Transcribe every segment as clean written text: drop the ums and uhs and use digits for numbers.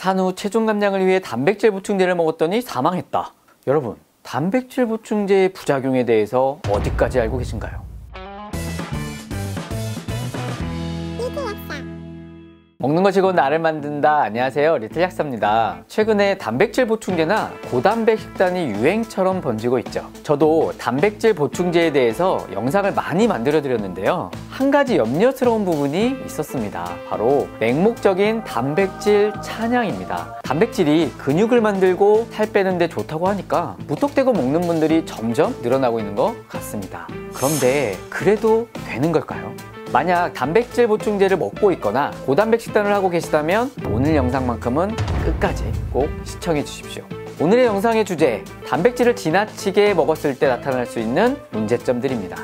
산후 체중 감량을 위해 단백질 보충제를 먹었더니 사망했다. 여러분, 단백질 보충제의 부작용에 대해서 어디까지 알고 계신가요? 먹는 것이 곧 나를 만든다. 안녕하세요, 리틀 약사입니다. 최근에 단백질 보충제나 고단백 식단이 유행처럼 번지고 있죠. 저도 단백질 보충제에 대해서 영상을 많이 만들어 드렸는데요, 한 가지 염려스러운 부분이 있었습니다. 바로 맹목적인 단백질 찬양입니다. 단백질이 근육을 만들고 살 빼는 데 좋다고 하니까 무턱대고 먹는 분들이 점점 늘어나고 있는 것 같습니다. 그런데 그래도 되는 걸까요? 만약 단백질 보충제를 먹고 있거나 고단백 식단을 하고 계시다면 오늘 영상만큼은 끝까지 꼭 시청해 주십시오. 오늘의 영상의 주제, 단백질을 지나치게 먹었을 때 나타날 수 있는 문제점들입니다.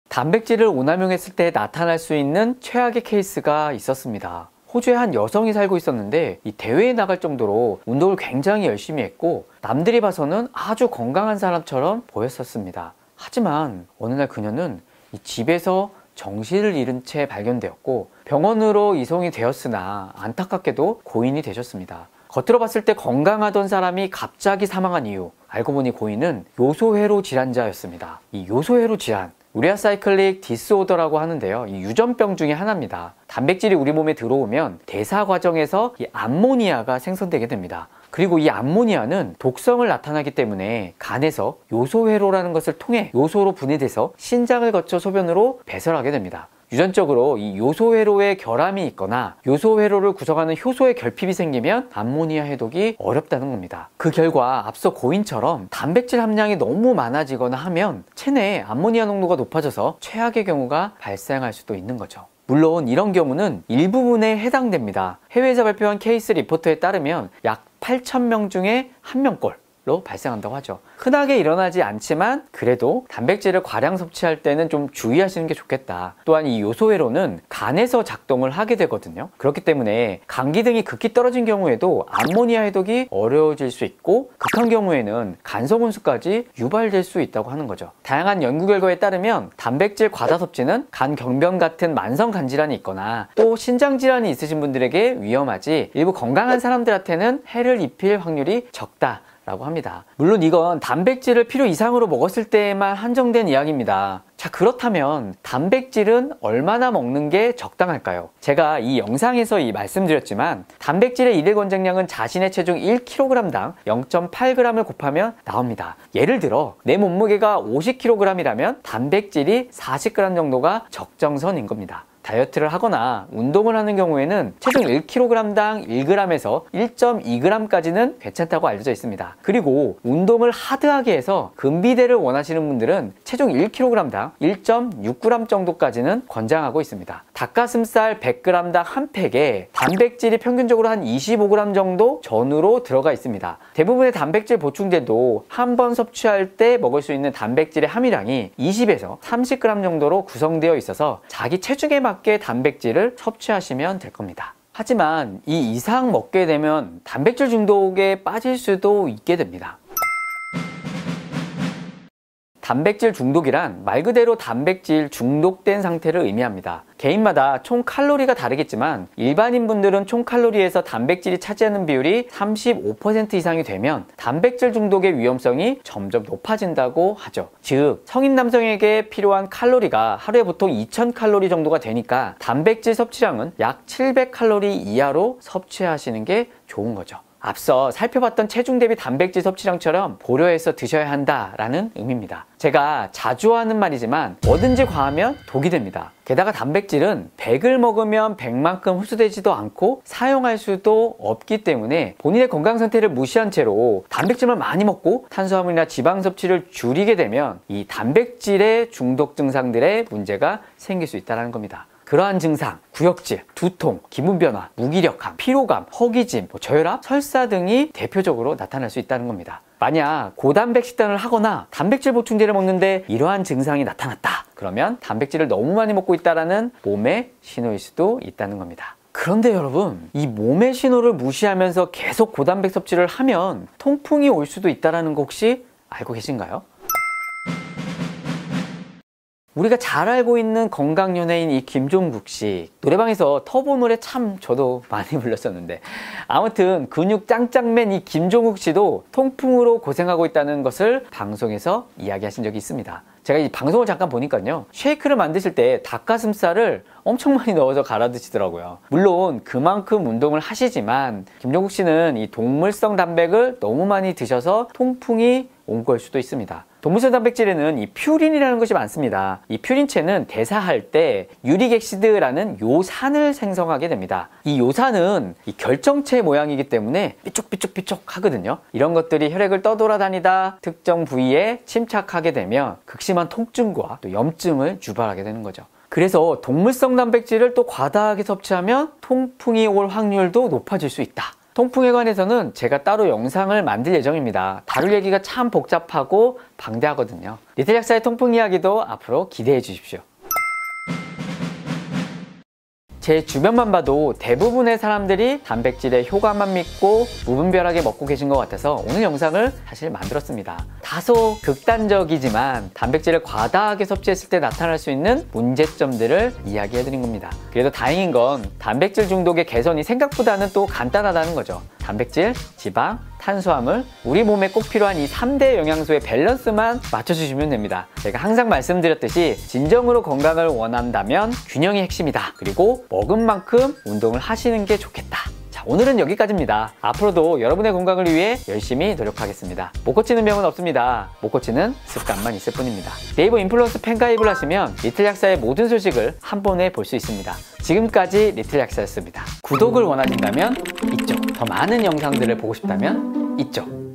단백질을 오남용했을 때 나타날 수 있는 최악의 케이스가 있었습니다. 호주에 한 여성이 살고 있었는데 이 대회에 나갈 정도로 운동을 굉장히 열심히 했고 남들이 봐서는 아주 건강한 사람처럼 보였었습니다. 하지만 어느 날 그녀는 이 집에서 정신을 잃은 채 발견되었고 병원으로 이송이 되었으나 안타깝게도 고인이 되셨습니다. 겉으로 봤을 때 건강하던 사람이 갑자기 사망한 이유, 알고 보니 고인은 요소회로 질환자였습니다. 이 요소회로 질환, 우리아 사이클릭 디스오더라고 하는데요, 이 유전병 중에 하나입니다. 단백질이 우리 몸에 들어오면 대사 과정에서 이 암모니아가 생성되게 됩니다. 그리고 이 암모니아는 독성을 나타나기 때문에 간에서 요소회로라는 것을 통해 요소로 분해돼서 신장을 거쳐 소변으로 배설하게 됩니다. 유전적으로 이 요소회로에 결함이 있거나 요소회로를 구성하는 효소의 결핍이 생기면 암모니아 해독이 어렵다는 겁니다. 그 결과 앞서 고인처럼 단백질 함량이 너무 많아지거나 하면 체내에 암모니아 농도가 높아져서 최악의 경우가 발생할 수도 있는 거죠. 물론 이런 경우는 일부분에 해당됩니다. 해외에서 발표한 케이스 리포트에 따르면 약 8,000명 중에 1명꼴로 발생한다고 하죠. 흔하게 일어나지 않지만 그래도 단백질을 과량 섭취할 때는 좀 주의하시는 게 좋겠다. 또한 이 요소회로는 간에서 작동을 하게 되거든요. 그렇기 때문에 간 기능이 극히 떨어진 경우에도 암모니아 해독이 어려워질 수 있고 극한 경우에는 간성혼수까지 유발될 수 있다고 하는 거죠. 다양한 연구 결과에 따르면 단백질 과다 섭취는 간 경변 같은 만성 간 질환이 있거나 또 신장 질환이 있으신 분들에게 위험하지 일부 건강한 사람들한테는 해를 입힐 확률이 적다 라고 합니다. 물론 이건 단백질을 필요 이상으로 먹었을 때에만 한정된 이야기입니다. 자, 그렇다면 단백질은 얼마나 먹는 게 적당할까요? 제가 이 영상에서 말씀드렸지만 단백질의 일일 권장량은 자신의 체중 1kg당 0.8g을 곱하면 나옵니다. 예를 들어 내 몸무게가 50kg이라면 단백질이 40g 정도가 적정선인 겁니다. 다이어트를 하거나 운동을 하는 경우에는 체중 1kg당 1g에서 1.2g까지는 괜찮다고 알려져 있습니다. 그리고 운동을 하드하게 해서 근비대를 원하시는 분들은 체중 1kg당 1.6g 정도까지는 권장하고 있습니다. 닭가슴살 100g당 한 팩에 단백질이 평균적으로 한 25g 정도 전후로 들어가 있습니다. 대부분의 단백질 보충제도 한 번 섭취할 때 먹을 수 있는 단백질의 함유량이 20에서 30g 정도로 구성되어 있어서 자기 체중에 맞게 단백질을 섭취하시면 될 겁니다. 하지만 이 이상 먹게 되면 단백질 중독에 빠질 수도 있게 됩니다. 단백질 중독이란 말 그대로 단백질 중독된 상태를 의미합니다. 개인마다 총 칼로리가 다르겠지만 일반인 분들은 총 칼로리에서 단백질이 차지하는 비율이 35% 이상이 되면 단백질 중독의 위험성이 점점 높아진다고 하죠. 즉 성인 남성에게 필요한 칼로리가 하루에 보통 2000칼로리 정도가 되니까 단백질 섭취량은 약 700칼로리 이하로 섭취하시는 게 좋은 거죠. 앞서 살펴봤던 체중 대비 단백질 섭취량처럼 고려해서 드셔야 한다라는 의미입니다. 제가 자주 하는 말이지만 뭐든지 과하면 독이 됩니다. 게다가 단백질은 100을 먹으면 100만큼 흡수되지도 않고 사용할 수도 없기 때문에 본인의 건강 상태를 무시한 채로 단백질만 많이 먹고 탄수화물이나 지방 섭취를 줄이게 되면 이 단백질의 중독 증상들의 문제가 생길 수 있다는 겁니다. 그러한 증상, 구역질, 두통, 기분 변화, 무기력함, 피로감, 허기짐, 저혈압, 설사 등이 대표적으로 나타날 수 있다는 겁니다. 만약 고단백 식단을 하거나 단백질 보충제를 먹는데 이러한 증상이 나타났다. 그러면 단백질을 너무 많이 먹고 있다는 몸의 신호일 수도 있다는 겁니다. 그런데 여러분, 이 몸의 신호를 무시하면서 계속 고단백 섭취를 하면 통풍이 올 수도 있다는 거 혹시 알고 계신가요? 우리가 잘 알고 있는 건강 연예인 이 김종국 씨, 노래방에서 터보 노래 참 저도 많이 불렀었는데, 아무튼 근육 짱짱맨 이 김종국 씨도 통풍으로 고생하고 있다는 것을 방송에서 이야기하신 적이 있습니다. 제가 이 방송을 잠깐 보니까요, 쉐이크를 만드실 때 닭가슴살을 엄청 많이 넣어서 갈아 드시더라고요. 물론 그만큼 운동을 하시지만 김종국 씨는 이 동물성 단백을 너무 많이 드셔서 통풍이 온 걸 수도 있습니다. 동물성 단백질에는 이 퓨린이라는 것이 많습니다. 이 퓨린체는 대사할 때 유릭액시드라는 요산을 생성하게 됩니다. 이 요산은 이 결정체 모양이기 때문에 삐쭉삐쭉삐쭉 하거든요. 이런 것들이 혈액을 떠돌아다니다 특정 부위에 침착하게 되면 극심한 통증과 또 염증을 유발하게 되는 거죠. 그래서 동물성 단백질을 또 과다하게 섭취하면 통풍이 올 확률도 높아질 수 있다. 통풍에 관해서는 제가 따로 영상을 만들 예정입니다. 다룰 얘기가 참 복잡하고 방대하거든요. 리틀 약사의 통풍 이야기도 앞으로 기대해 주십시오. 제 주변만 봐도 대부분의 사람들이 단백질의 효과만 믿고 무분별하게 먹고 계신 것 같아서 오늘 영상을 사실 만들었습니다. 다소 극단적이지만 단백질을 과다하게 섭취했을 때 나타날 수 있는 문제점들을 이야기해 드린 겁니다. 그래도 다행인 건 단백질 중독의 개선이 생각보다는 또 간단하다는 거죠. 단백질, 지방, 탄수화물, 우리 몸에 꼭 필요한 이 3대 영양소의 밸런스만 맞춰주시면 됩니다. 제가 항상 말씀드렸듯이 진정으로 건강을 원한다면 균형이 핵심이다. 그리고 먹은 만큼 운동을 하시는 게 좋겠다. 자, 오늘은 여기까지입니다. 앞으로도 여러분의 건강을 위해 열심히 노력하겠습니다. 못 고치는 병은 없습니다. 못 고치는 습관만 있을 뿐입니다. 네이버 인플루언서 팬가입을 하시면 리틀 약사의 모든 소식을 한 번에 볼 수 있습니다. 지금까지 리틀 약사였습니다. 구독을 원하신다면 이쪽, 더 많은 영상들을 보고 싶다면 이쪽.